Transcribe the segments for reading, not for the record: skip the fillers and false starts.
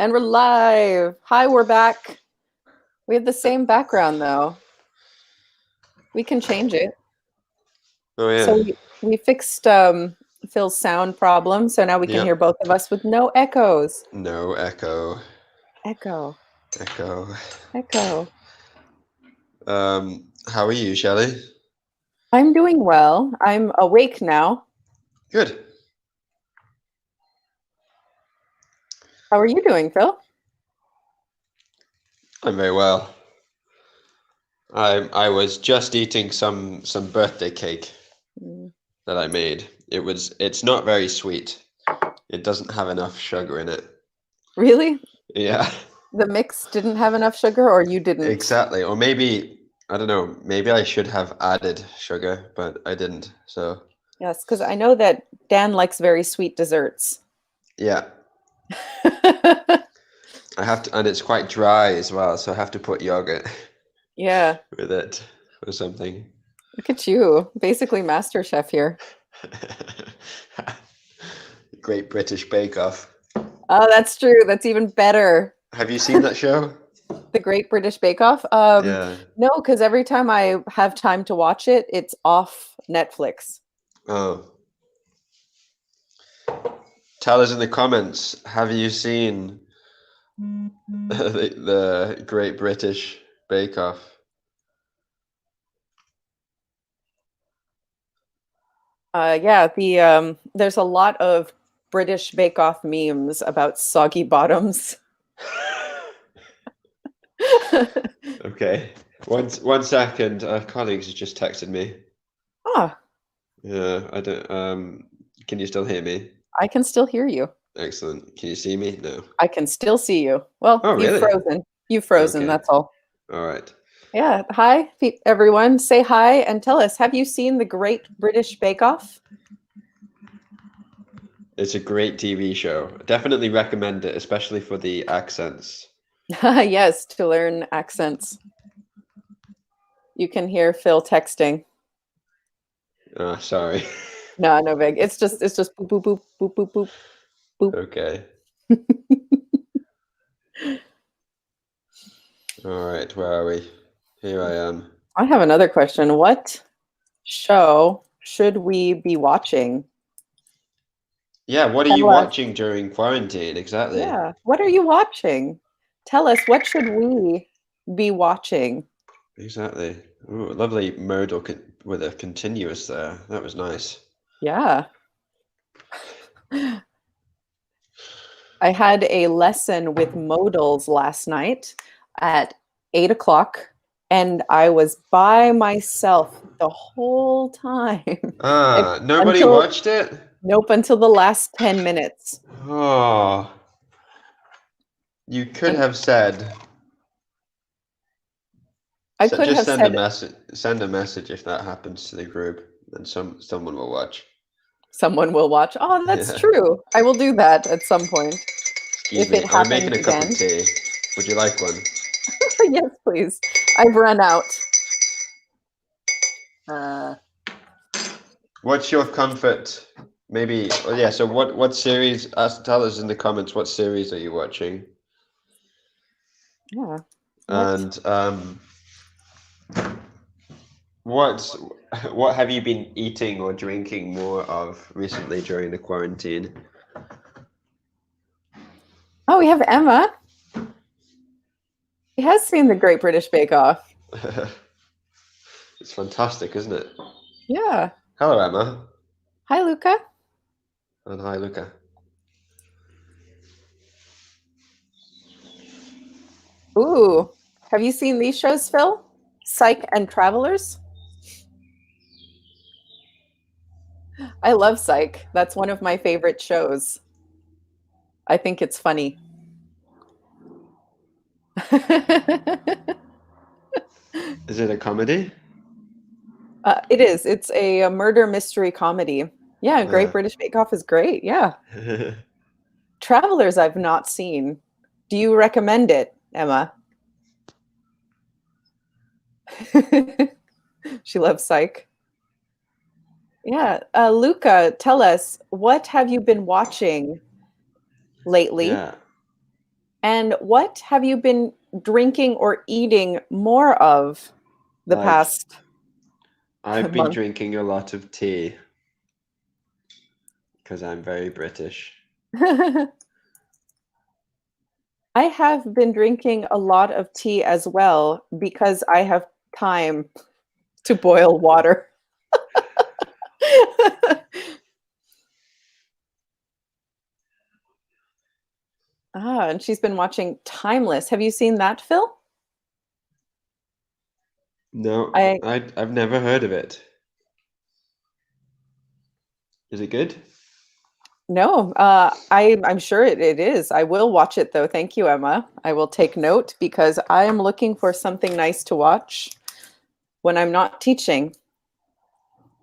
And we're live. Hi, we're back. We have the same background though. We can change it. Oh yeah. So we fixed Phil's sound problem, so now we can hear Yep. both of us with no echoes. No echo. Echo, Echo. echo. How are you, Shelly? I'm doing well. I'm awake now. Good. How are you doing, Phil? I'm very well. I was just eating some birthday cake Mm. that I made. It's not very sweet. It doesn't have enough sugar in it. Really? Yeah, The mix didn't have enough sugar, or you didn't? exactly. Or maybe I don't know, maybe I should have added sugar, but I didn't. So Yes, because I know that Dan likes very sweet desserts. yeah, I have to, and it's quite dry as well, so I have to put yogurt Yeah, with it or something. look at you, basically Master Chef here. Great British Bake Off. Oh, that's true. That's even better. Have you seen that show? The Great British Bake Off? Yeah. No, because every time I have time to watch it, it's off Netflix. Oh. Tell us in the comments, have you seen the Great British Bake Off? Yeah, there's a lot of British Bake Off memes about soggy bottoms. Okay. One second. Colleagues has just texted me. Ah, Yeah, I don't can you still hear me? I can still hear you. Excellent. Can you see me? No. I can still see you. Well, Oh, you've really? frozen. You've frozen, Okay. that's all. All right. Yeah. Hi, everyone. Say hi and tell us, have you seen the Great British Bake Off? It's a great TV show. Definitely recommend it, especially for the accents. Yes, to learn accents. You can hear Phil texting. Sorry. No, no big. It's just boop boop boop boop boop boop boop. Okay. All right, where are we? Here I am. I have another question. What show should we be watching? Yeah, what are you Tell us. watching during quarantine? Exactly. Yeah. What are you watching? Tell us, what should we be watching? Exactly. Ooh, lovely modal with a continuous there. That was nice. Yeah. I had a lesson with modals last night at 8 o'clock, and I was by myself the whole time. Nobody until watched it? Nope, until the last 10 minutes. Oh, you could And have said, I could just have said send a message if that happens to the group, and someone will watch. someone will watch. Oh, that's Yeah. true. I will do that at some point Excuse if it me. I'm making happens a cup of again. tea. Would you like one? Yes, please. I've run out. Uh, What's your comfort? Maybe, oh yeah, so what series, tell us in the comments what series are you watching? yeah. What? And what's what have you been eating or drinking more of recently during the quarantine? Oh, we have Emma. He has seen the Great British Bake Off. It's fantastic, isn't it? Yeah. Hello, Emma. Hi, Luca. And hi, Luca. Ooh. Have you seen these shows, Phil? Psych and Travelers? I love Psych. That's one of my favorite shows. I think it's funny. Is it a comedy? It is. It's a murder mystery comedy. Yeah, Great Uh, British Bake Off is great. Yeah. Travelers, I've not seen. Do you recommend it, Emma? She loves Psych. Yeah. Luca, tell us, what have you been watching lately? yeah. And what have you been drinking or eating more of the Like, past I've been month? drinking a lot of tea because I'm very British. I have been drinking a lot of tea as well because I have time to boil water. And she's been watching Timeless. Have you seen that, Phil? No, I I've never heard of it. Is it good? No, I'm sure it is. I will watch it though. Thank you, Emma. I will take note because I am looking for something nice to watch when I'm not teaching.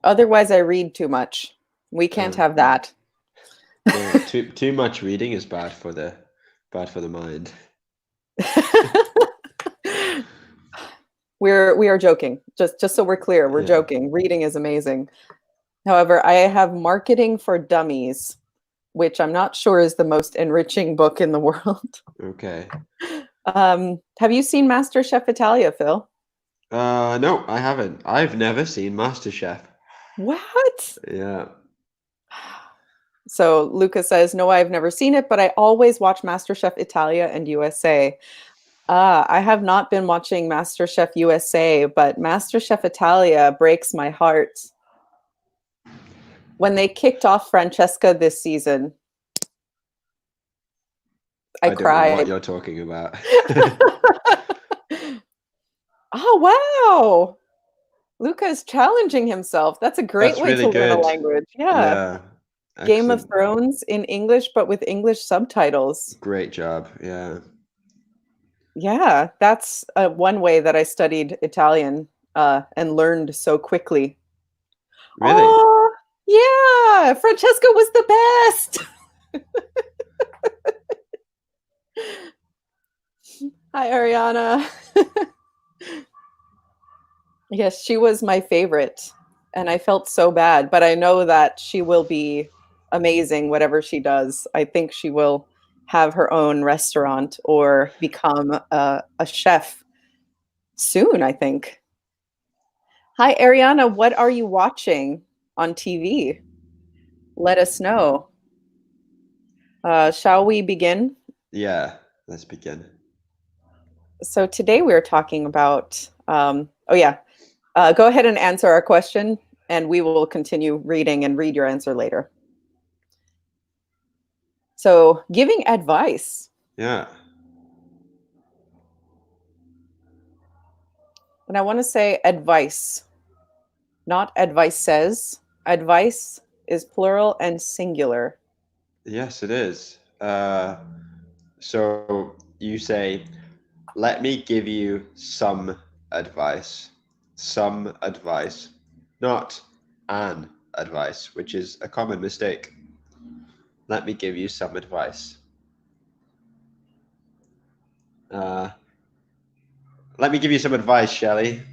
Otherwise, I read too much. We can't Uh, have that. no, too much reading is bad for the mind. We are joking. Just so we're clear, we're Yeah. joking. Reading is amazing. However, I have Marketing for Dummies, which I'm not sure is the most enriching book in the world. Okay. Have you seen MasterChef Italia, Phil? No, I haven't. I've never seen MasterChef. What? Yeah. So Lucas says, no, I've never seen it, but I always watch MasterChef Italia and USA. I have not been watching MasterChef USA, but MasterChef Italia breaks my heart. When they kicked off Francesca this season, I I don't know what cried. you're talking about. Oh, wow. Luca is challenging himself. That's a great That's way really to learn a good. language. Yeah. Yeah. Game of Excellent. Thrones in English, but with English subtitles. Great job. Yeah. Yeah, that's one way that I studied Italian and learned so quickly. Really? Oh, yeah, Francesca was the best. Hi, Ariana. Yes, she was my favorite, and I felt so bad, but I know that she will be amazing, whatever she does. I think she will have her own restaurant or become a chef soon, I think. Hi, Ariana. What are you watching on TV? Let us know. Shall we begin? Yeah. Let's begin. So today we're talking about, oh yeah, go ahead and answer our question and we will continue reading and read your answer later. So giving advice. Yeah. And I want to say advice, not advice says. Advice is plural and singular. Yes, it is. So you say, let me give you some advice. Some advice, not an advice, which is a common mistake. Let me give you some advice. Uh, Let me give you some advice, Shelly.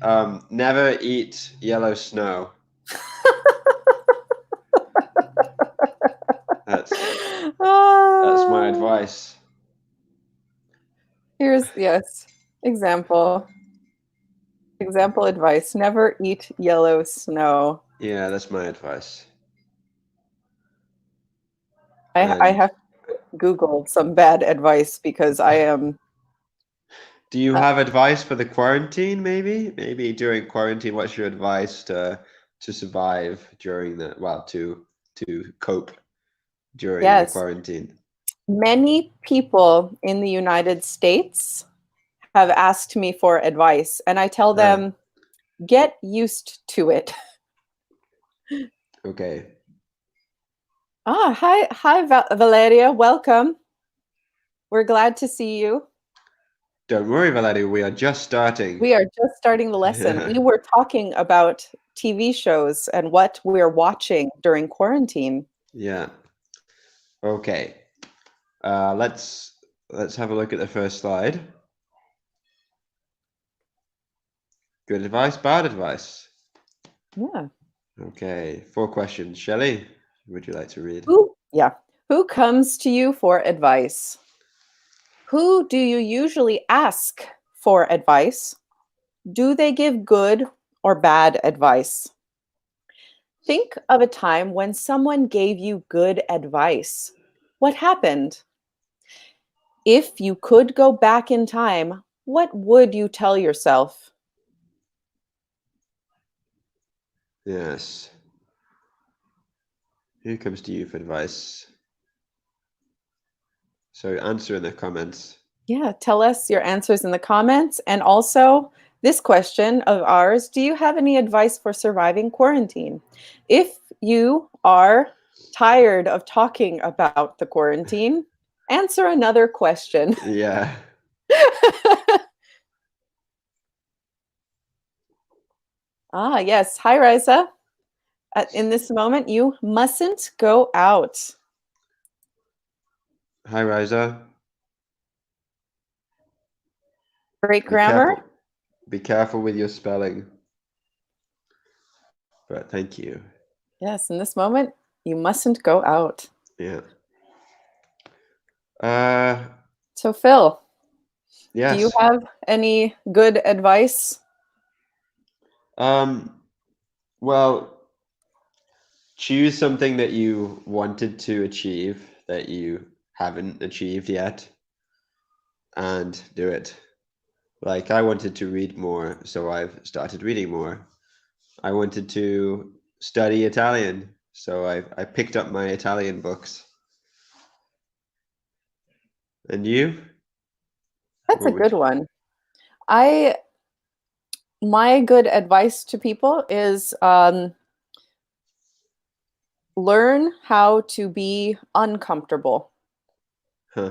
Never eat yellow snow. That's that's my Ah, advice. here's, yes, example. Example advice. Never eat yellow snow. Yeah, that's my advice. I And have Googled some bad advice because I am. do you Uh, have advice for the quarantine, maybe? Maybe during quarantine, what's your advice to survive during the, well, to cope during the yes, quarantine? many people in the United States have asked me for advice, and I tell Uh, them, get used to it. okay. Valeria, welcome. We're glad to see you. Don't worry, Valerie, we are just starting. We are just starting the lesson. We were talking about TV shows and what we're watching during quarantine. Yeah. Okay. Let's have a look at the first slide. Good advice, bad advice. Yeah. Okay, 4 questions. Shelley, would you like to read? Who comes to you for advice? Who do you usually ask for advice? Do they give good or bad advice? Think of a time when someone gave you good advice. What happened? If you could go back in time, what would you tell yourself? Yes. Who comes to you for advice? So answer in the comments. Yeah, tell us your answers in the comments. And also, this question of ours, do you have any advice for surviving quarantine? If you are tired of talking about the quarantine, answer another question. Yeah. Yes. Hi, Risa. In this moment, you mustn't go out. Hi, Riza. Great Be grammar. careful. Be careful with your spelling. But thank you. Yes, in this moment, you mustn't go out. Yeah. Uh, So, Phil, do you yes. have any good advice? Um, well, choose something that you wanted to achieve that you haven't achieved yet and do it. Like I wanted to read more, so I've started reading more. I wanted to study Italian, so I picked up my Italian books. And you? That's a What would good one. I My good advice to people is learn how to be uncomfortable. huh?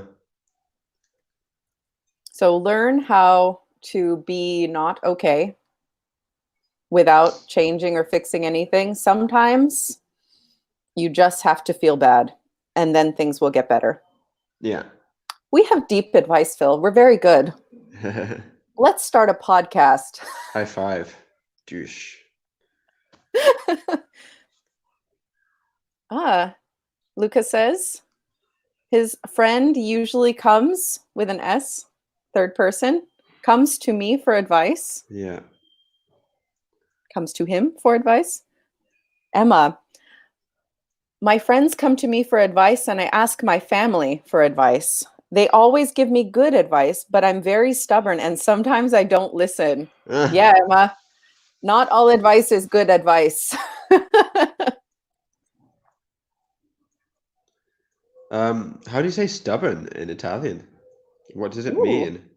So learn how to be not okay without changing or fixing anything. Sometimes you just have to feel bad and then things will get better. Yeah. We have deep advice, Phil. We're very good. Let's start a podcast. High five. Douche. ah, Lucas says his friend usually comes with an S, third person, comes to me for advice, Yeah. comes to him for advice. Emma, my friends come to me for advice and I ask my family for advice. They always give me good advice, but I'm very stubborn and sometimes I don't listen. Ah, Yeah, Emma, not all advice is good advice. how do you say stubborn in Italian? What does it Ooh, mean?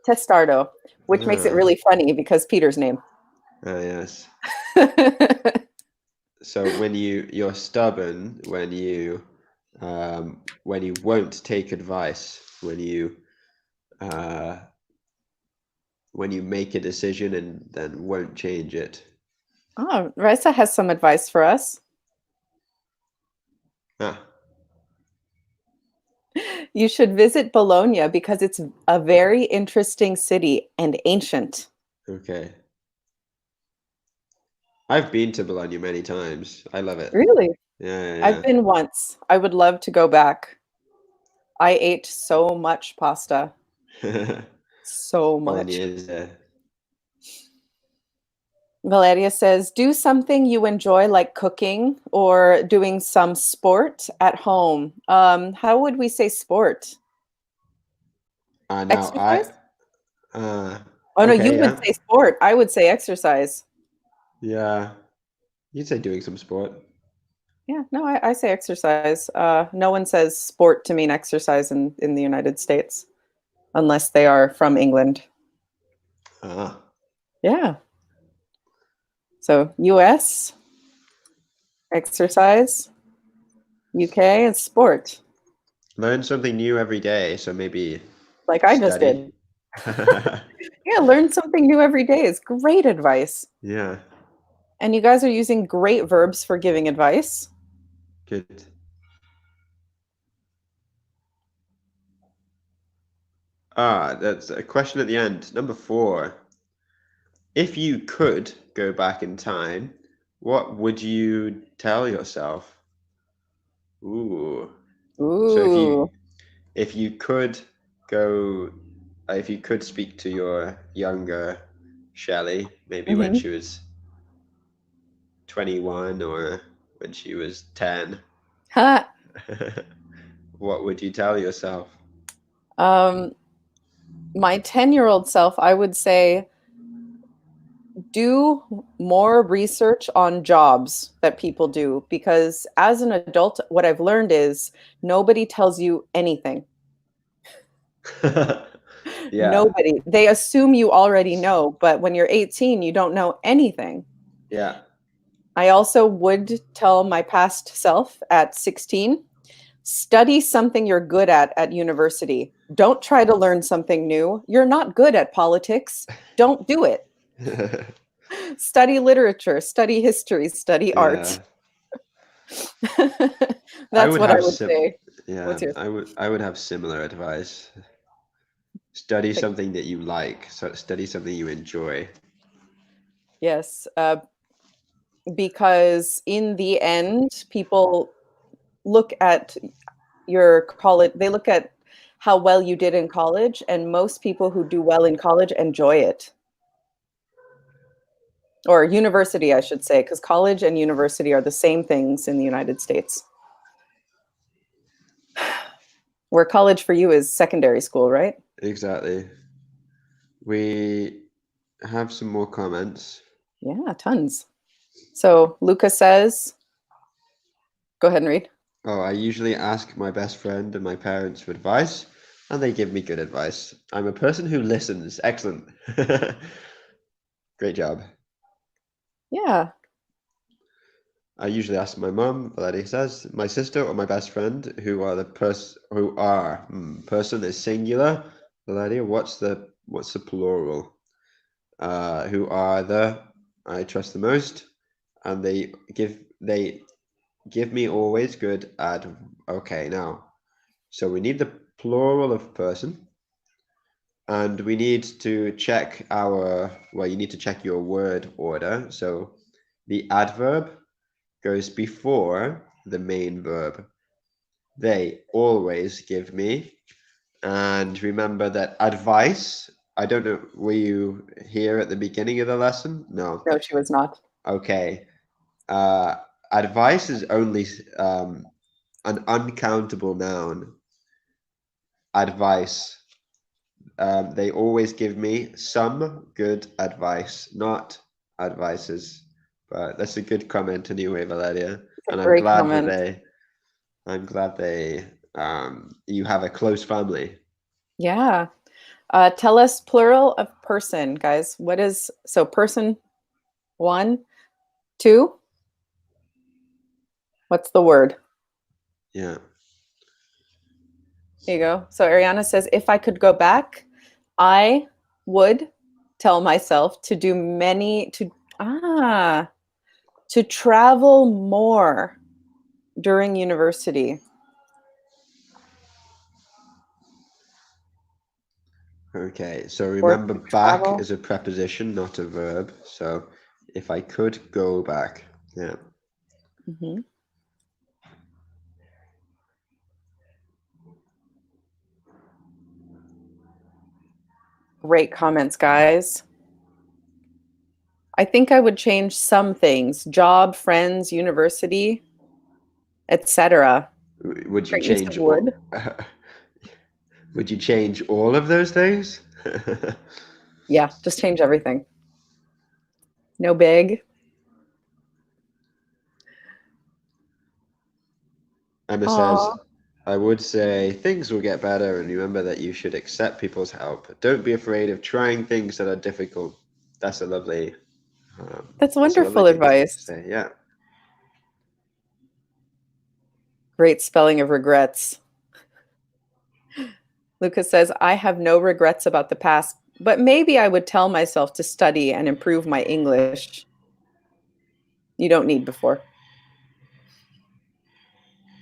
testardo, which makes it Ah, really funny because Peter's name. yes. So you're stubborn when you won't take advice, uh, when you make a decision and then won't change it. Oh, Risa has some advice for us. Ah, You should visit Bologna because it's a very interesting city and ancient. okay. I've been to Bologna many times. I love it. Really? I've Yeah, been once. I would love to go back. I ate so much pasta. yeah. So much. Bolognese. Valeria says, do something you enjoy, like cooking or doing some sport at home. How would we say sport? Now Exercise? uh, Oh, no, you okay, would yeah. say sport. I would say exercise. Yeah. You'd say doing some sport. Yeah, no, I say exercise. No one says sport to mean exercise in the United States unless they are from England. Ah. Yeah. So US, exercise, UK, and sport, Learn something new every day, so maybe like I just study. did. Yeah, learn something new every day is great advice. Yeah, And you guys are using great verbs for giving advice. good. That's a question at the end. Number 4. If you could go back in time, what would you tell yourself? Ooh. So Ooh. if you could go, if you could speak to your younger Shelly, maybe when Mhm. she was 21 or when she was 10, Ha. what would you tell yourself? Um, my 10-year-old self, I would say, do more research on jobs that people do, because as an adult, what I've learned is nobody tells you anything. Yeah, Nobody. They assume you already know, but when you're 18, you don't know anything. yeah. I also would tell my past self at 16, study something you're good at university. Don't try to learn something new. You're not good at politics. Don't do it. Study literature, study history, study art. Yeah. I That's would what I have would sim say. yeah, What's yours? I would have similar advice. Study Like, something that you like, so study something you enjoy. yes, because in the end, people look at your college, they look at how well you did in college, and most people who do well in college enjoy it. Or university, I should say, because college and university are the same things in the United States. Where college for you is secondary school, right? Exactly. We have some more comments. Yeah, tons. So Luca says, go ahead and read. Oh, I usually ask my best friend and my parents for advice, and they give me good advice. I'm a person who listens. Excellent. Great job. Yeah. I usually ask my mum, Valeria says, my sister, or my best friend, who are the person is singular. Valeria, what's the plural? Who are the I trust the most, and they give me always good ad. Okay, now, so we need the plural of person, and we need to check you need to check your word order. So the adverb goes before the main verb. They always give me. And remember that advice, I don't know, were you here at the beginning of the lesson? No. No, she was not. Okay. Uh, advice is only an uncountable noun. Advice. They always give me some good advice, not advices. But that's a good comment anyway, Valeria. It's a And I'm great glad that comment. you have a close family. Yeah. Tell us plural of person, guys. What is so person one, two? What's the word? Yeah. Here you go. So Ariana says, if I could go back, I would tell myself to do many to travel more during university. Okay, so Or remember to back travel. is a preposition, not a verb. So if I could go back, yeah. Mhm. Great comments, guys. I think I would change some things: job, friends, university, etc. Would you Great use of change wood. all, would you change all of those things? Yeah, just change everything. No big. Emma says, Aw, I would say things will get better and remember that you should accept people's help. Don't be afraid of trying things that are difficult. That's a lovely, that's that's a lovely wonderful thing to advice. say. Yeah. Great spelling of regrets. Lucas says, I have no regrets about the past, but maybe I would tell myself to study and improve my English. You don't need before.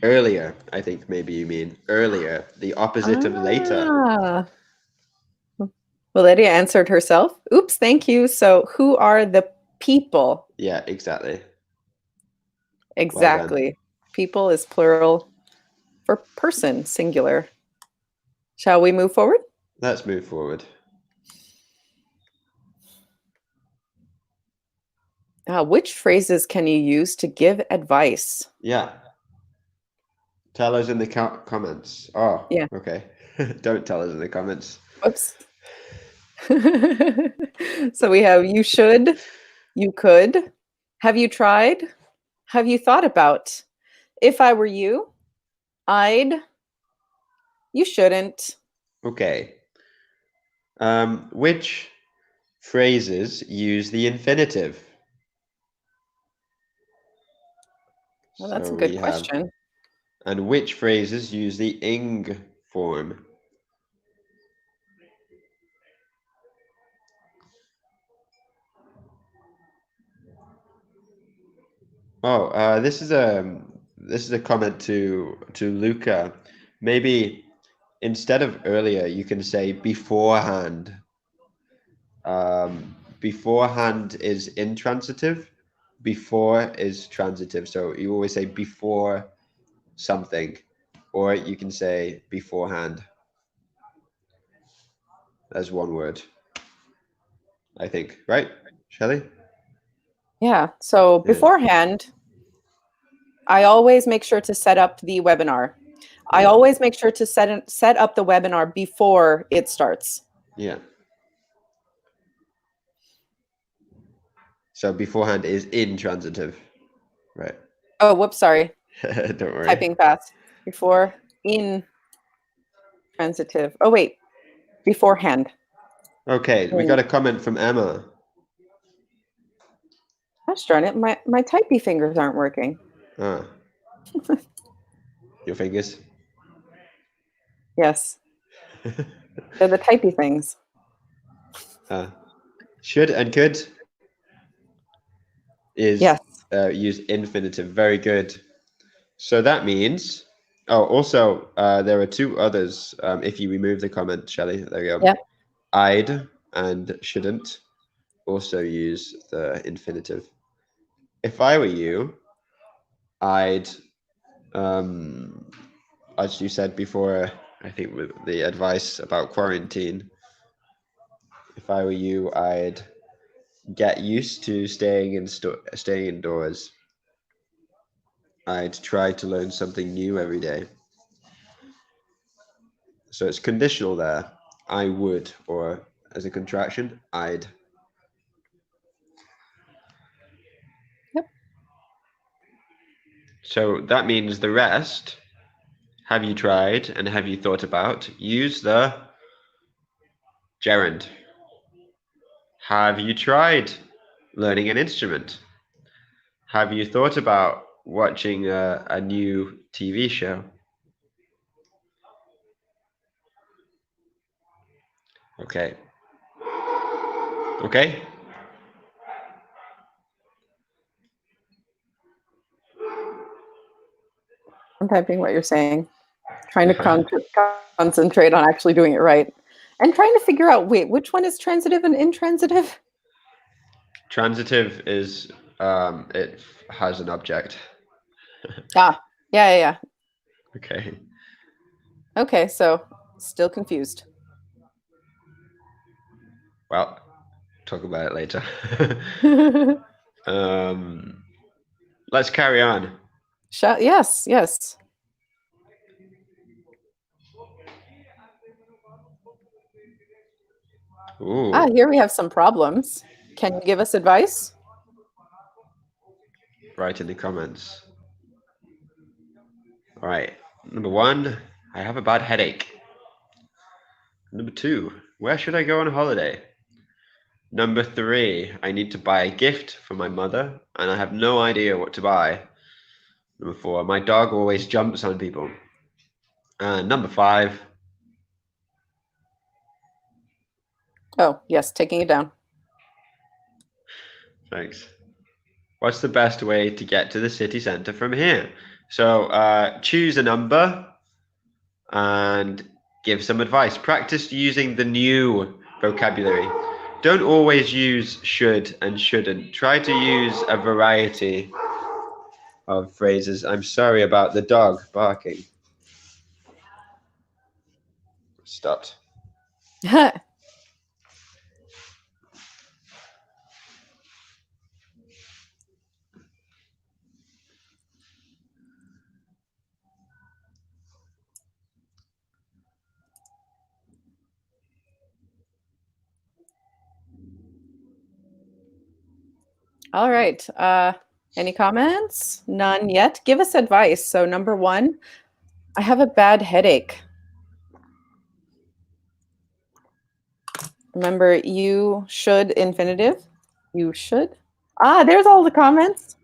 Earlier, I think maybe you mean earlier, the opposite of later. Ah, Lydia answered herself. Oops, thank you. So, who are the people? Yeah, exactly. Well done. Exactly. People is plural for person, singular. Shall we move forward? Let's move forward. Which phrases can you use to give advice? Yeah. Tell us in the comments. Oh, Yeah. okay. Don't tell us in the comments. Whoops. So we have you should, you could, have you tried, have you thought about, if I were you, I'd, you shouldn't. Okay. Which phrases use the infinitive? Well, that's So a good we have, question. and which phrases use the ing form? Oh, this is a comment to Luca. Maybe instead of earlier, you can say beforehand. Beforehand is intransitive. Before is transitive. So you always say before something, or you can say beforehand. As one word, I think, right, Shelly? Yeah. So Yeah. beforehand, I always make sure to set up the webinar. I Yeah. always make sure to set up the webinar before it starts. Yeah. So beforehand is intransitive, right? Oh, whoops, sorry. Don't worry. Typing fast. Before, in, transitive. Oh, wait. Beforehand. Okay, we got a comment from Emma. Gosh darn it, my typey fingers aren't working. Ah. Your fingers. Yes, they're the typey things. Should and could is Yes. use infinitive. Very good. So that means. Oh, also, there are two others. If you remove the comment, Shelly, there we go. Yeah. I'd and shouldn't also use the infinitive. If I were you, I'd, as you said before, I think with the advice about quarantine, if I were you, I'd get used to staying indoors. I'd try to learn something new every day. So it's conditional there. I would, or as a contraction, I'd. Yep. So that means the rest, have you tried and have you thought about, use the gerund. Have you tried learning an instrument? Have you thought about watching a new TV show? Okay. Okay. I'm typing what you're saying. Trying to concentrate on actually doing it right. And trying to figure out, wait, which one is transitive and intransitive? Transitive is it has an object. Ah, yeah. Okay. Okay, so still confused. Well, talk about it later. Let's carry on. Yes. Ooh. Here we have some problems. Can you give us advice? Write in the comments. All right. Number 1, I have a bad headache. Number 2, where should I go on holiday? Number 3, I need to buy a gift for my mother and I have no idea what to buy. Number 4, my dog always jumps on people. And number 5. Oh, yes, taking it down. Thanks. What's the best way to get to the city center from here? So choose a number and give some advice. Practice using the new vocabulary. Don't always use should and shouldn't. Try to use a variety of phrases. I'm sorry about the dog barking. stopped. All right. Any comments? None yet. Give us advice. So, number one, I have a bad headache. Remember, you should infinitive. You should. There's all the comments.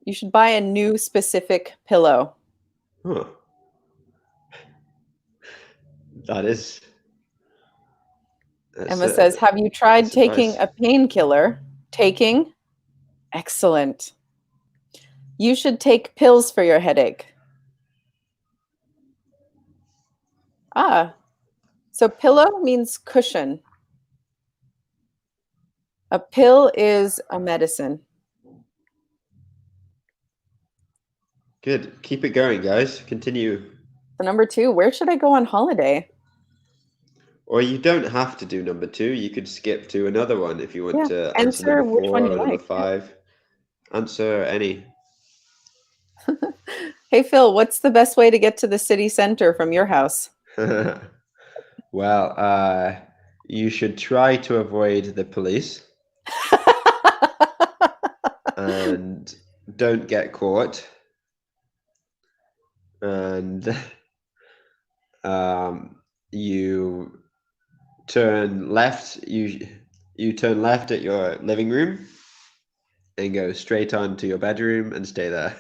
You should buy a new specific pillow. Huh. That is. Emma says, have you tried taking advice. a painkiller? Taking? Excellent. You should take pills for your headache. So pillow means cushion. A pill is a medicine. Good. Keep it going, guys. Continue. So number two, where should I go on holiday? Or you don't have to do number two. You could skip to another one if you want to answer Answer number which four one or you number like. five. Answer any. Hey, Phil, what's the best way to get to the city center from your house? Well, you should try to avoid the police and don't get caught. And you turn left. You turn left at your living room and go straight on to your bedroom and stay there.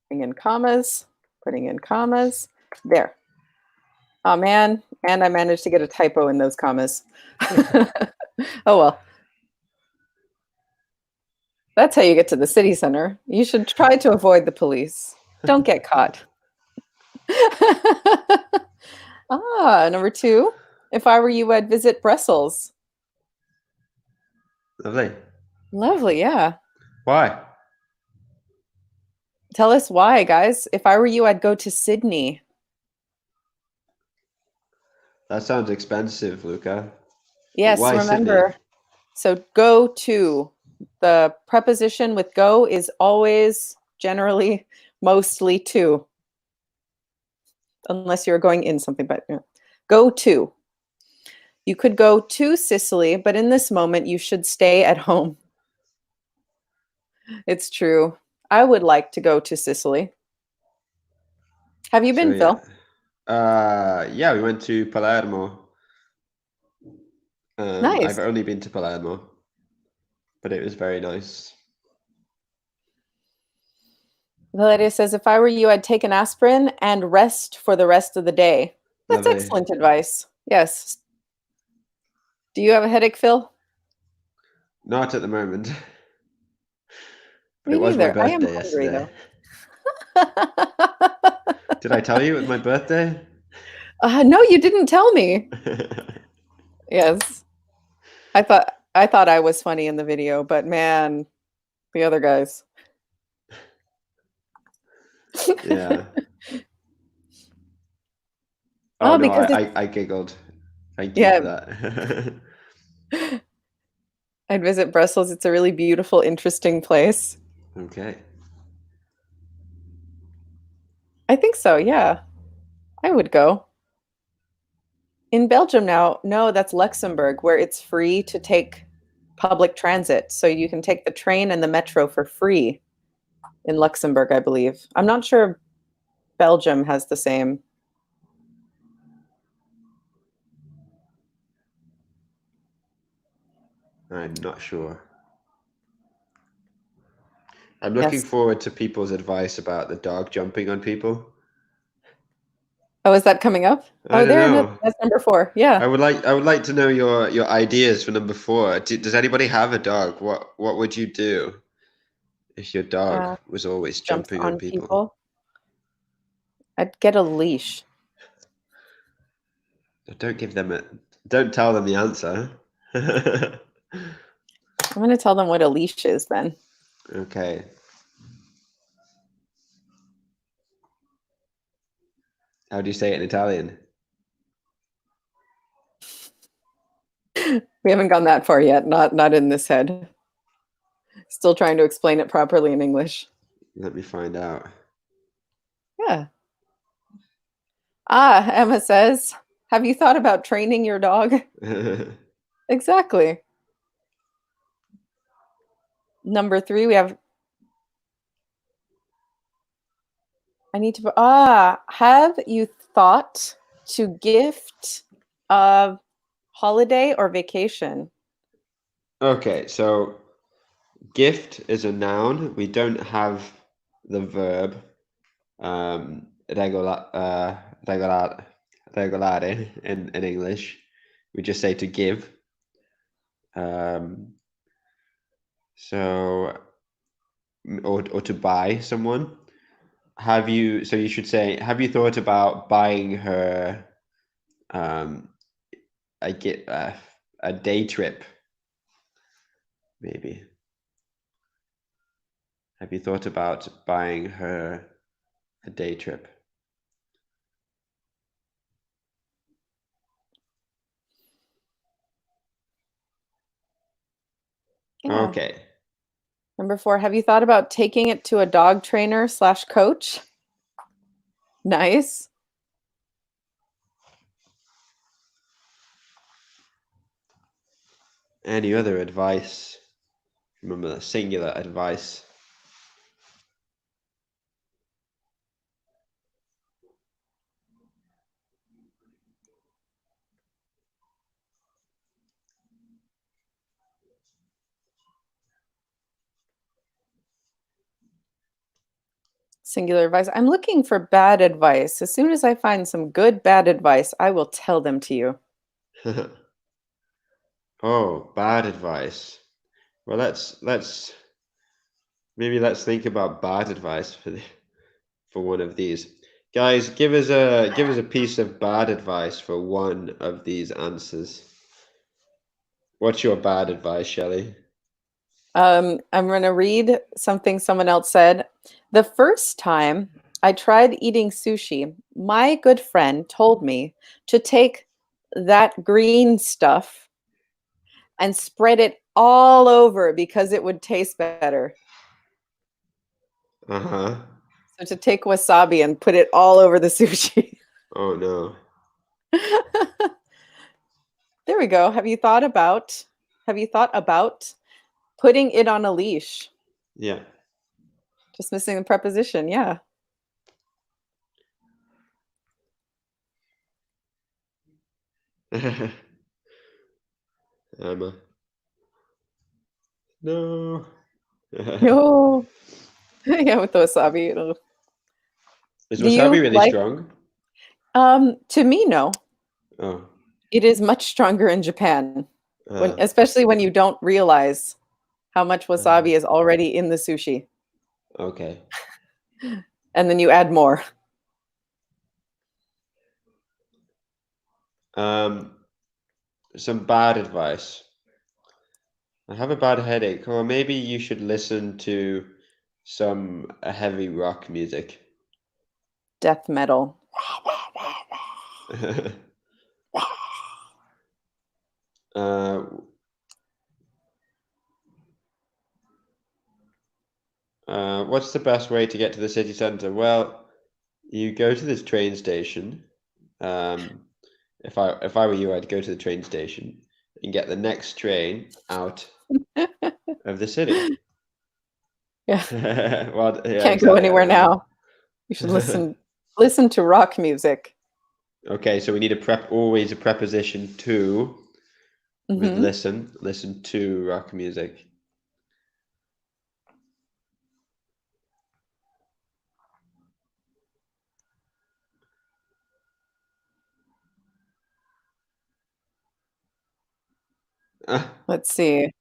Putting in commas, putting in commas. There. Oh, man. And I managed to get a typo in those commas. Oh, well. That's how you get to the city center. You should try to avoid the police. Don't get caught. Number two. If I were you, I'd visit Brussels. Lovely. Lovely, yeah. Why? Tell us why, guys. If I were you, I'd go to Sydney. That sounds expensive, Luca. Yes, Why remember. Sydney? So go to. The preposition with go is always, generally, mostly to. Unless you're going in something, but go to. You could go to Sicily, but in this moment, you should stay at home. It's true. I would like to go to Sicily. Have you been, Phil? Yeah, we went to Palermo. Nice. I've only been to Palermo, but it was very nice. Valeria says, if I were you, I'd take an aspirin and rest for the rest of the day. That's Lovely. excellent advice. Yes. Do you have a headache, Phil? Not at the moment. But Me it was my neither. I am birthday hungry, yesterday. though. Did I tell you it was my birthday? No, you didn't tell me. Yes. I thought I was funny in the video, but man, the other guys. Yeah. Oh, no, because I giggled. Thank you for that. I'd visit Brussels. It's a really beautiful, interesting place. Okay. I think so, yeah. I would go. In Belgium now, no, that's Luxembourg, where it's free to take public transit. So you can take the train and the metro for free in Luxembourg, I believe. I'm not sure Belgium has the same. I'm not sure. I'm looking forward to people's advice about the dog jumping on people. Oh, is that coming up? I don't know. That's number 4. Yeah. I would like to know your ideas for number 4. Does anybody have a dog? What would you do if your dog was always Jumps jumping on people? I'd get a leash. Don't tell them the answer. I'm going to tell them what a leash is then. Okay. How do you say it in Italian? We haven't gone that far yet. Not in this head. Still trying to explain it properly in English. Let me find out. Yeah. Ah, Emma says, have you thought about training your dog? Exactly. Number 3, we have, have you thought to gift a holiday or vacation? Okay, so gift is a noun. We don't have the verb regolare in English. We just say to give. So or to buy someone. So you should say, have you thought about buying her a day trip? Maybe. Have you thought about buying her a day trip? Yeah. Okay. Number 4, have you thought about taking it to a dog trainer / coach? Nice. Any other advice? Remember the singular advice. Singular advice. I'm looking for bad advice. As soon as I find some good bad advice, I will tell them to you. Oh, bad advice. Well, maybe let's think about bad advice for one of these. Guys, give us a piece of bad advice for one of these answers. What's your bad advice, Shelly? I'm going to read something someone else said. The first time I tried eating sushi, my good friend told me to take that green stuff and spread it all over because it would taste better. Uh-huh. So to take wasabi and put it all over the sushi. Oh no. There we go. Have you thought about putting it on a leash? Yeah. Just missing the preposition. Yeah. Emma. No. No. Yeah, with the wasabi. Is Do you wasabi really like strong? to me, no. Oh. It is much stronger in Japan. Uh, Especially when you don't realize how much uh, wasabi is already in the sushi. okay. And then you add more. Um, some bad advice. I have a bad headache, or maybe you should listen to some heavy rock music. Death metal. uh, what's the best way to get to the city center? Well, you go to this train station. Um, if I were you, I'd go to the train station and get the next train out of the city. Yeah. Well, yeah, Can't go exactly. I anywhere don't now. You should listen to rock music. Okay, so we need always a preposition to with Hmm. listen to rock music. Ah, Let's see.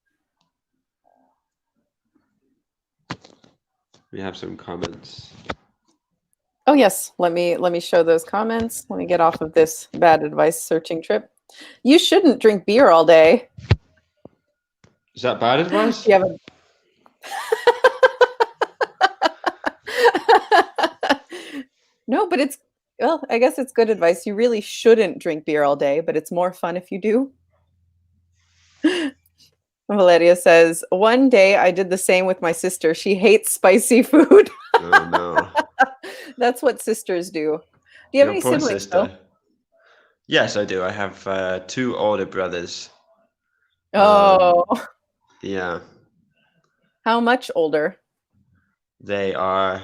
we have some comments. Oh yes, let me show those comments. Let me get off of this bad advice searching trip. You shouldn't drink beer all day. Is that bad advice? You have a No, but it's well, I guess it's good advice. You really shouldn't drink beer all day, but it's more fun if you do. Valeria says, "One day I did the same with my sister. She hates spicy food." Oh no. That's what sisters do. Do you have Your any poor siblings, Phil? sister. Yes, I do. I have two older brothers. Oh, Yeah, how much older? they are.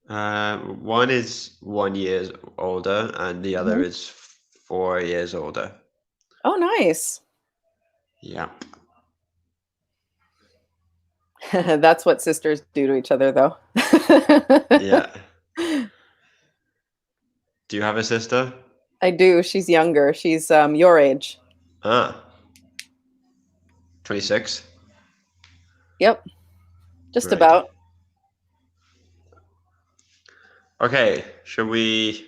One is 1 year older, and the other Mhm. is 4 years older. Oh, nice. Yeah. That's what sisters do to each other, though. Yeah. Do you have a sister? I do. She's younger. She's your age. Ah, 26. Yep, just Right. about. Okay, shall we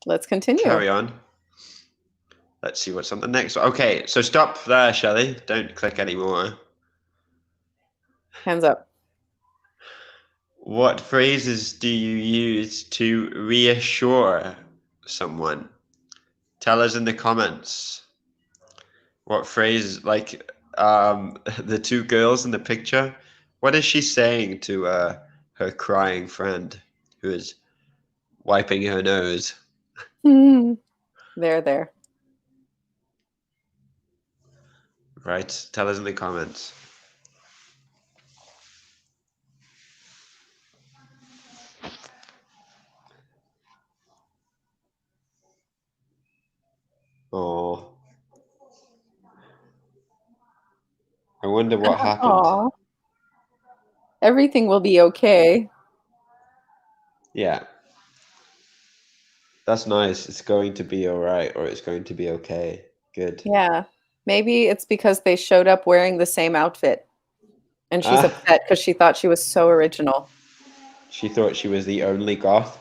Let's continue. carry on? Let's see what's on the next one. Okay, so stop there, Shelly. Don't click anymore. Hands up. What phrases do you use to reassure someone? Tell us in the comments. What phrase, like the two girls in the picture, what is she saying to her crying friend who is wiping her nose? There. Right, tell us in the comments. Oh, I wonder what happened. Aw, everything will be okay. Yeah, that's nice. It's going to be all right, or it's going to be okay. Good. Yeah. Maybe it's because they showed up wearing the same outfit and she's Ah, upset because she thought she was so original. she thought she was the only goth,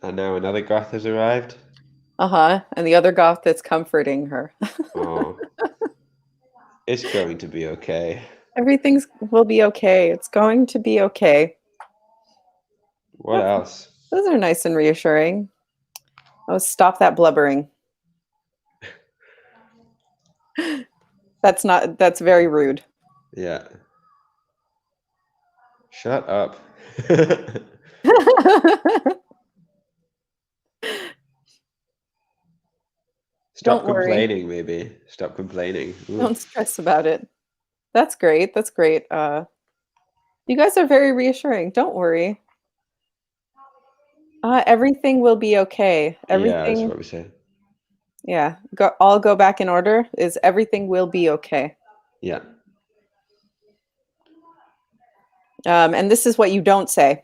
and now another goth has arrived. Uh-huh. And the other goth that's comforting her. Oh, it's going to be okay. Everything's will be okay. It's going to be okay. What else? Those are nice and reassuring. Oh, stop that blubbering. That's very rude. Yeah. Shut up. Stop Don't worry. complaining, maybe. Stop complaining. Ooh. Don't stress about it. That's great. That's great. You guys are very reassuring. Don't worry. Everything will be okay. Yeah, that's Everything, what we say. yeah. All go back in order. Is everything will be okay. Yeah. And this is what you don't say.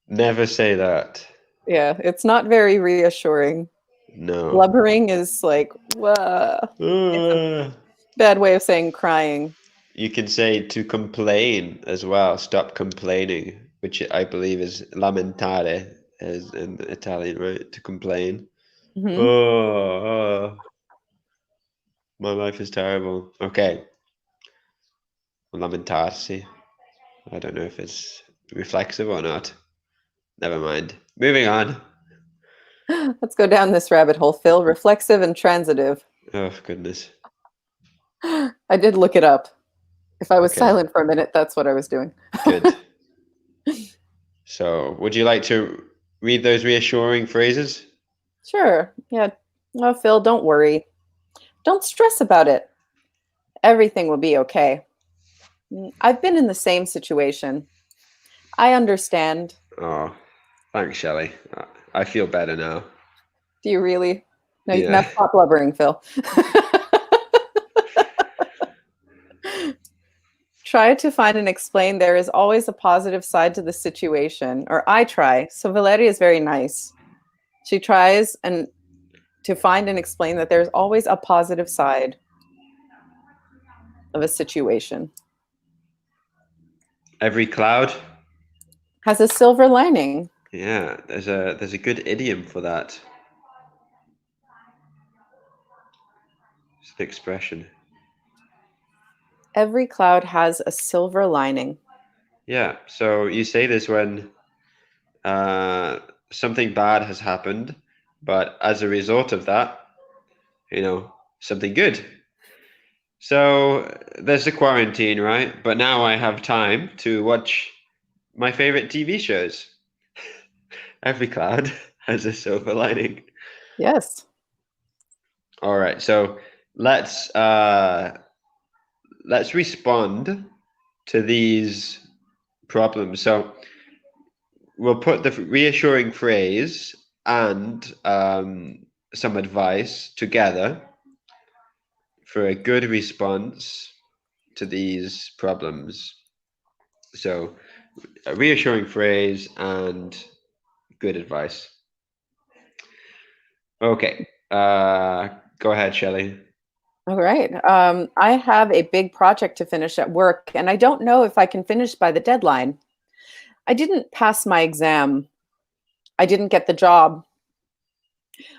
Never say that. Yeah, it's not very reassuring. No. Blubbering is like, whoa. It's a Uh, bad way of saying crying. you can say to complain as well. Stop complaining, which I believe is lamentare as in Italian, right? To complain. Hmm. Oh, my life is terrible. Okay. Lamentarsi. I don't know if it's reflexive or not. Never mind. Moving on. Let's go down this rabbit hole, Phil. Reflexive and transitive. Oh, goodness. I did look it up. If I was Okay, silent for a minute, that's what I was doing. good. So, would you like to read those reassuring phrases? Sure. Yeah. Oh, Phil, don't worry. Don't stress about it. Everything will be okay. I've been in the same situation. I understand. Oh, thanks, Shelley. I feel better now. Do you really? No, now Yeah. stop blubbering, Phil. Try to find and explain there is always a positive side to the situation, or I try. So Valeria is very nice. She tries and to find and explain that there's always a positive side of a situation. Every cloud. Has a silver lining. Yeah, there's a good idiom for that. It's an expression. Every cloud has a silver lining. Yeah. So you say this when something bad has happened, but as a result of that, something good. So there's the quarantine, right? But now I have time to watch my favorite TV shows. Every cloud has a silver lining. Yes. All right, so let's respond to these problems. So we'll put the reassuring phrase and some advice together for a good response to these problems. So a reassuring phrase and good advice. Okay, go ahead, Shelly. All right. I have a big project to finish at work, and I don't know if I can finish by the deadline. I didn't pass my exam. I didn't get the job.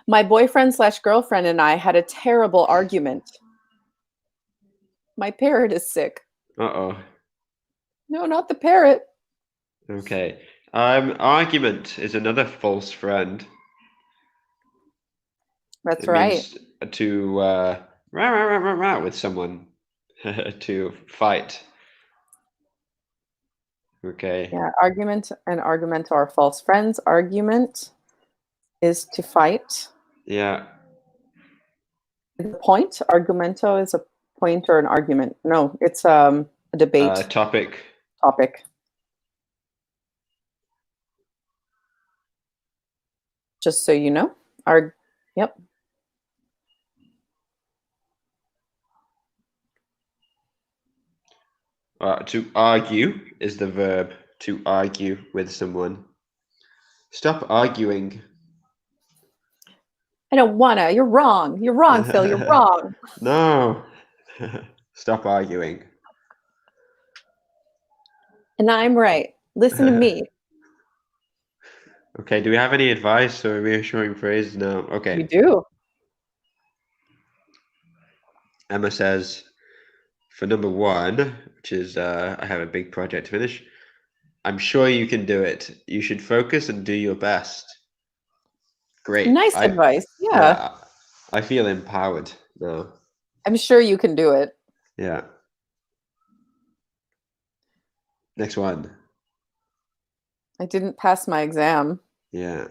My boyfriend slash girlfriend and I had a terrible argument. My parrot is sick. Uh-oh. No, not the parrot. Okay. Argument is another false friend. That's It right. means to rah, rah, rah, rah, rah, with someone to fight. Okay. Yeah, argument and argument are false friends. Argument is to fight. Yeah. The point, argumento is a point or an argument. No, it's a debate Topic. topic. Just so you know. Yep. To argue is the verb, to argue with someone. Stop arguing. I don't wanna. You're wrong. You're wrong, Phil. You're wrong. No. Stop arguing. And I'm right. Listen to me. Okay, do we have any advice or reassuring phrase? No. We Okay. do. Emma says, for number one, which is I have a big project to finish, I'm sure you can do it. You should focus and do your best. Great. Nice advice. Yeah. Yeah, I feel empowered now. I'm sure you can do it. Yeah. Next one. I didn't pass my exam. Yeah.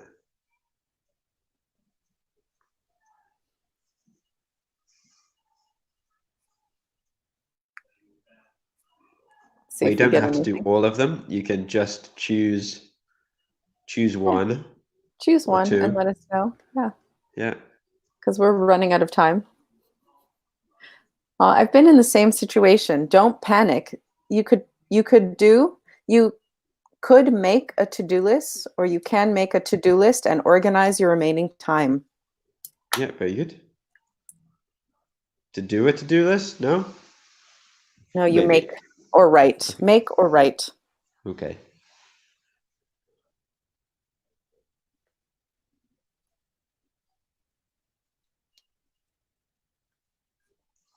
See Well, you if we don't get have to do anything. all of them. You can just choose one Choose or one two. and let us know. Yeah. Yeah. Because we're running out of time. I've been in the same situation. Don't panic. You could make a to-do list, or you can make a to-do list and organize your remaining time. Yeah, very good. To do a to-do list? No? No, you Maybe. make or write. Make or write. Okay.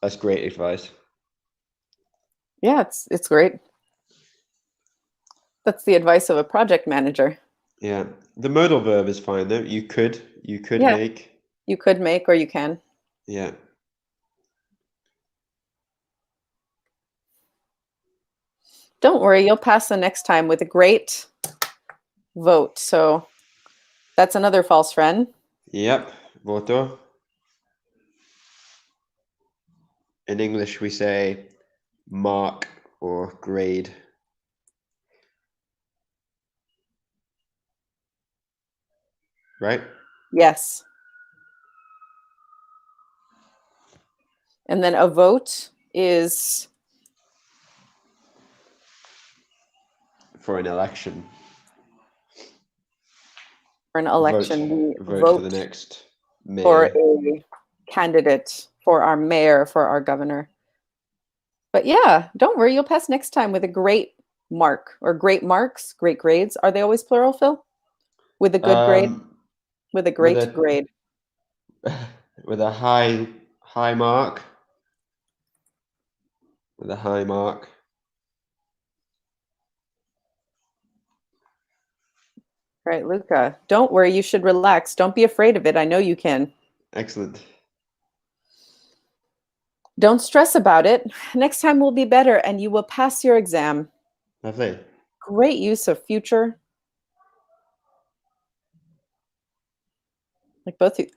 That's great advice. Yeah, it's great. That's the advice of a project manager. Yeah. The modal verb is fine though. You could Yeah. make. You could make or you can. Yeah. Don't worry, you'll pass the next time with a great vote. So that's another false friend. Yep. Voto. In English we say mark or grade. Right? Yes. And then a vote is For an election. for an election. We Vote for vote the next for mayor. a candidate, for our mayor, for our governor. But yeah, don't worry, you'll pass next time with a great mark or great marks, great grades. Are they always plural, Phil? With a good grade? With a great grade. With a high mark. with a high mark. Right, Luca. Don't worry, you should relax. Don't be afraid of it. I know you can. Excellent. Don't stress about it. Next time will be better and you will pass your exam. Lovely. Great use of future. Like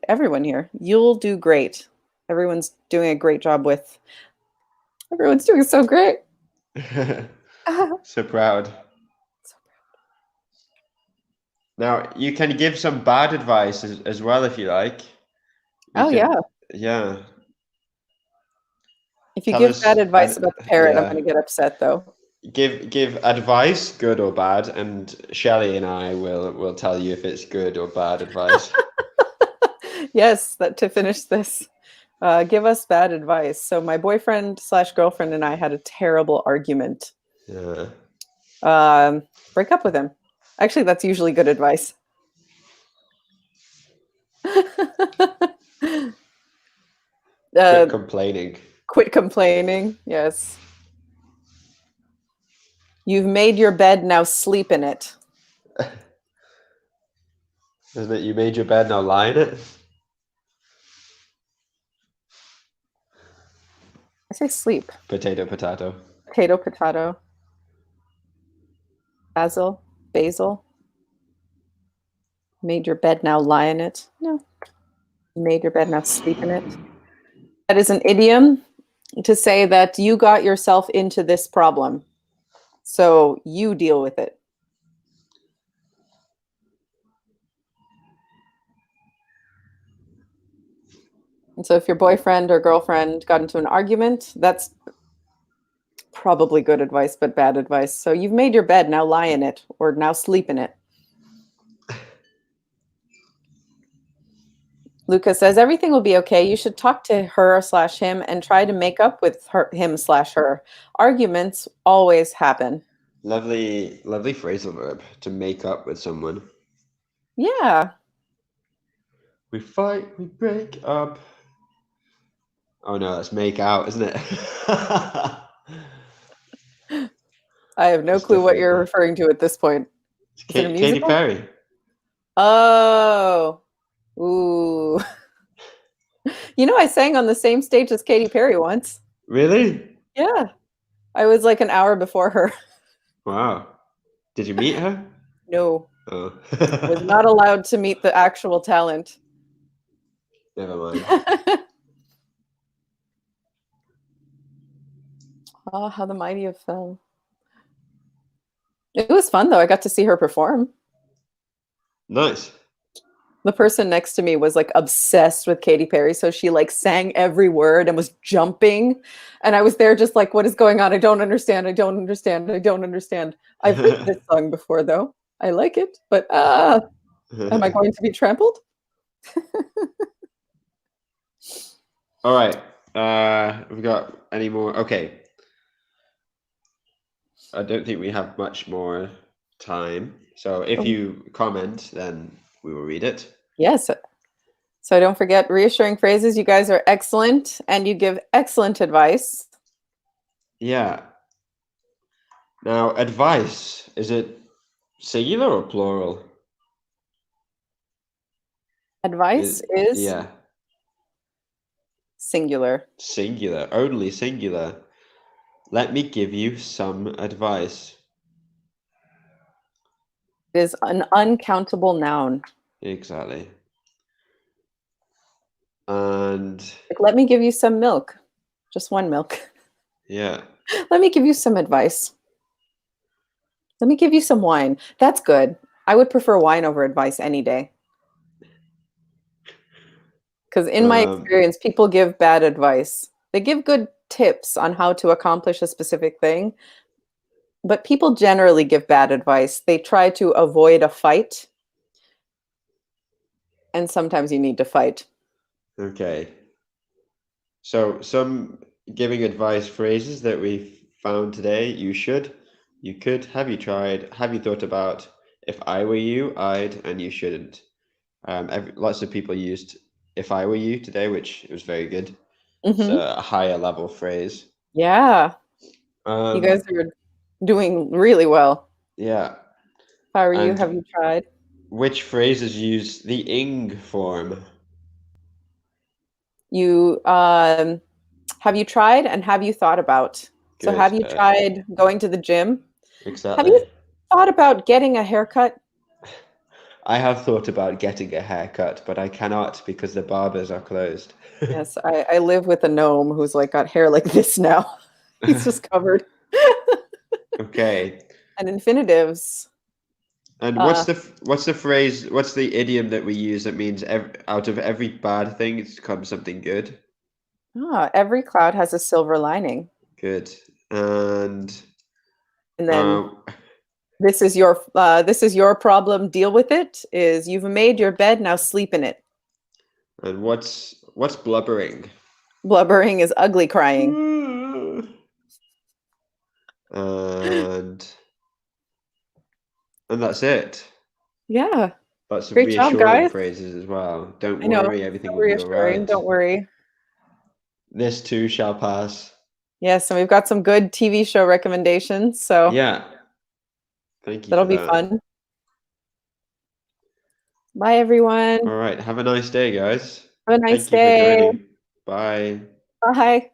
everyone here. You'll do great. Everyone's doing a great job with. Everyone's doing so great. So proud. Now, you can give some bad advice as well if you like. Oh, yeah. Yeah. If you Tell give us, bad advice about the parrot, I'm going to get upset, though. Give advice, good or bad, and Shelly and I will tell you if it's good or bad advice. Yes, to finish this. Give us bad advice. So my boyfriend/girlfriend and I had a terrible argument. Yeah. Break up with him. Actually, that's usually good advice. Quit complaining. Quit complaining. Yes. You've made your bed, now sleep in it. Isn't it? You made your bed, now lie in it. I say sleep. Potato, potato. Potato, potato. Basil. Made your bed, now lie in it. No. You made your bed, now sleep in it. That is an idiom to say that you got yourself into this problem. So you deal with it. And so if your boyfriend or girlfriend got into an argument, that's probably good advice, but bad advice. So you've made your bed, now lie in it, or now sleep in it. Lucas says everything will be okay. You should talk to her/him and try to make up with him/her. Arguments always happen. Lovely phrasal verb, to make up with someone. Yeah. We fight, we break up. Oh no, that's make out, isn't it? I have no clue what you're referring to at this point. Is it a Katy musical? Perry. Oh. Ooh. You know, I sang on the same stage as Katy Perry once. Really? Yeah. I was like an hour before her. Wow. Did you meet her? No. Oh. Was not allowed to meet the actual talent. Never mind. Oh, how the mighty have fell. It was fun though. I got to see her perform. Nice. The person next to me was like obsessed with Katy Perry, so she like sang every word and was jumping, and I was there just like, what is going on? I don't understand. I don't understand. I don't understand. I've heard this song before though. I like it, but am I going to be trampled? All right. We've got any more? Okay. I don't think we have much more time. So if you comment, then we will read it. Yes. So don't forget reassuring phrases. You guys are excellent and you give excellent advice. Yeah. Now, advice, is it singular or plural? Advice is Yeah. singular. Singular, only singular. Let me give you some advice. It is an uncountable noun. Exactly. And Like, let me give you some milk. Just one milk. yeah. Let me give you some advice. Let me give you some wine. That's good. I would prefer wine over advice any day. Because in my experience, people give bad advice. They give good tips on how to accomplish a specific thing, but people generally give bad advice. They try to avoid a fight, and sometimes you need to fight. Okay. So some giving advice phrases that we found today. You should, you could, have you tried, have you thought about, if I were you, I'd, and you shouldn't. Lots of people used if I were you today, which was very good. It's a higher level phrase. Yeah. You guys are doing really well. Yeah. How are you? And Have you tried? which phrases use the ing form? You have you tried and have you thought about? So have Good. you tried going to the gym? Have you Exactly. thought about getting a haircut? I have thought about getting a haircut, but I cannot because the barbers are closed. Yes, I live with a gnome who's like got hair like this now. He's just covered. Okay. And infinitives. And Uh, what's the phrase? What's the idiom that we use that means out of every bad thing, it's come something good? every cloud has a silver lining. Good. And And then uh, this is your problem. Deal with it. Is you've made your bed, now sleep in it. and what's blubbering? Blubbering is ugly crying. And that's it. Yeah. But some Great job, reassuring guys. phrases as well. Don't I know. worry, everything So will be all reassuring. right. Don't worry. This too shall pass. Yes, and we've got some good TV show recommendations, so Yeah, thank you that'll for be that. fun. Bye, everyone. All right, have a nice day, guys. Have a nice Thank you for day. joining. Bye. Bye.